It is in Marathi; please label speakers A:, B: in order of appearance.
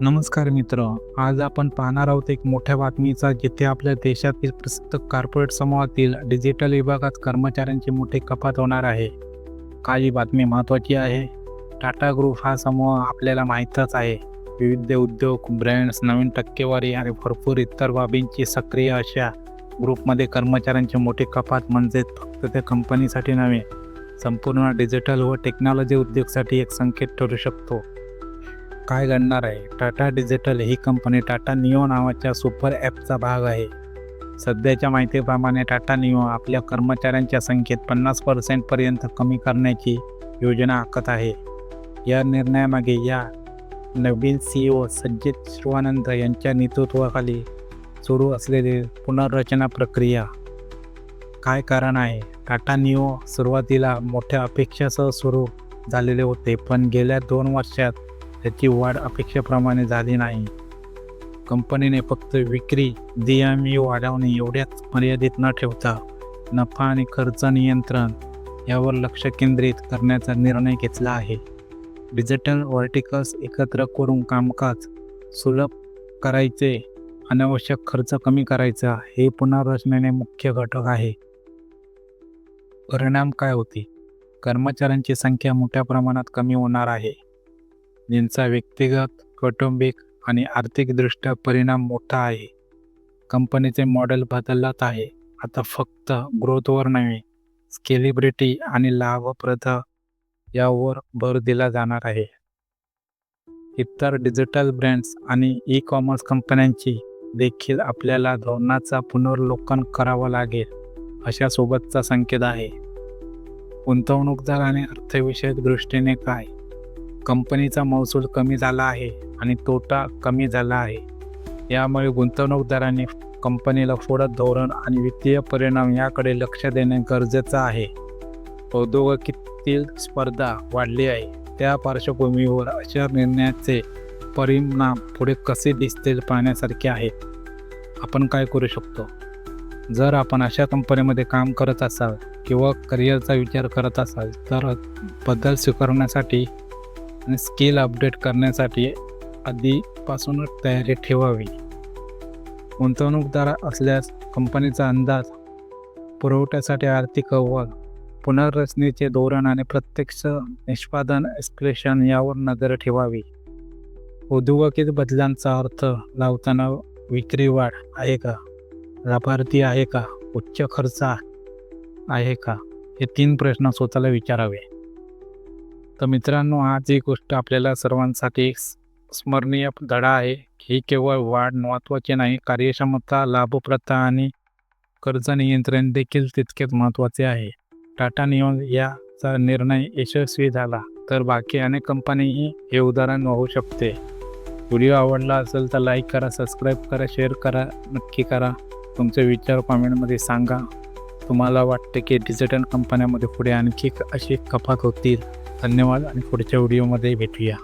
A: नमस्कार मित्र. आज आपण पाहणार आहोत एक मोठ्या बातमीचा, जिथे आपल्या देशातील प्रसिद्ध कॉर्पोरेट समूहातील डिजिटल विभागात कर्मचाऱ्यांची मोठी कपात होणार आहे. का ही बातमी महत्त्वाची आहे? टाटा ग्रुप हा समूह आपल्याला माहीतच आहे. विविध उद्योग, ब्रँड्स, नवीन टक्केवारी आणि भरपूर इतर बाबींची सक्रिय अशा ग्रुपमध्ये कर्मचाऱ्यांची मोठी कपात म्हणजे फक्त त्या कंपनीसाठी नव्हे, संपूर्ण डिजिटल व टेक्नॉलॉजी उद्योगासाठी एक संकेत ठरू शकतो. काय घडणार आहे? टाटा डिजिटल ही कंपनी टाटा निओ नावाच्या सुपर ॲपचा भाग आहे. सध्याच्या माहितीप्रमाणे टाटा निओ आपल्या कर्मचाऱ्यांच्या संख्येत 50% पर्यंत कमी करण्याची योजना आखत आहे. या निर्णयामागे या नवीन CEO सज्जित शिवानंद यांच्या नेतृत्वाखाली सुरू असलेली पुनर्रचना प्रक्रिया. काय कारण आहे? टाटा निओ सुरुवातीला मोठ्या अपेक्षासह सुरू झालेले होते, पण गेल्या 2 वर्षात त्याची वाढ अपेक्षेप्रमाणे झाली नाही. कंपनीने फक्त विक्री DMU वाढवणे एवढ्याच मर्यादित न ठेवता नफा आणि खर्च नियंत्रण यावर लक्ष केंद्रित करण्याचा निर्णय घेतला आहे. डिजिटल व्हर्टिकल्स एकत्र करून कामकाज सुलभ करायचे, अनावश्यक खर्च कमी करायचा हे पुनर्रचनेने मुख्य घटक आहे. परिणाम काय होतील? कर्मचाऱ्यांची संख्या मोठ्या प्रमाणात कमी होणार आहे, ज्यांचा व्यक्तिगत, कौटुंबिक आणि आर्थिकदृष्ट्या परिणाम मोठा आहे. कंपनीचे मॉडेल बदलत आहे. आता फक्त ग्रोथवर नव्हे, स्केलेबिलिटी आणि लाभप्रदता यावर भर दिला जाणार आहे. इतर डिजिटल ब्रँड्स आणि ई-कॉमर्स कंपन्यांची देखील आपल्याला धोरणाचा पुनर्वलोकन करावं लागेल, अशा सोबतचा संकेत आहे. गुंतवणूकदार आणि अर्थविषयक दृष्टीने काय? कंपनीचा महसूल कमी झाला आहे आणि तोटा कमी झाला आहे. यामुळे गुंतवणूकदारांनी कंपनीला पुढे धोरण आणि वित्तीय परिणाम याकडे लक्ष देणे गरजेचं आहे. उद्योगातील स्पर्धा वाढली आहे. त्या पार्श्वभूमीवर अशा निर्णयाचे परिणाम पुढे कसे दिसतील पाहण्यासारखे आहेत. आपण काय करू शकतो? जर आपण अशा कंपनीमध्ये काम करत असाल किंवा करिअरचा विचार करत असाल, तर बदल स्वीकारण्यासाठी आणि स्किल अपडेट करण्यासाठी आधीपासूनच तयारी ठेवावी. गुंतवणूकदार असल्यास कंपनीचा अंदाज, पुरवठ्यासाठी आर्थिक अहवाल, पुनर्रचनेचे धोरण आणि प्रत्यक्ष निष्पादन एस्केलेशन यावर नजर ठेवावी. उद्योगातील बदलांचा अर्थ लावताना विक्री वाढ आहे का, लाभार्थी आहे का, उच्च खर्च आहे का, हे 3 प्रश्न स्वतःला विचारावे. तर मित्रांनो, आज ही गोष्ट आपल्याला सर्वांसाठी एक स्मरणीय धडा आहे. ही केवळ वाढ महत्त्वाची नाही, कार्यक्षमता, लाभप्रदता आणि कर्ज नियंत्रण देखील तितकेच महत्त्वाचे आहे. टाटा निओ याचा निर्णय यशस्वी झाला तर बाकी अनेक कंपनीही हे उदाहरण होऊ शकते. व्हिडिओ आवडला असेल तर लाईक करा, सबस्क्राईब करा, शेअर करा, नक्की करा. तुमचे विचार कमेंटमध्ये सांगा. तुम्हाला वाटते की डिजिटल कंपन्यांमध्ये पुढे आणखी अशी कपात होतील? धन्यवाद आणि पुढच्या व्हिडिओमध्ये भेटूया.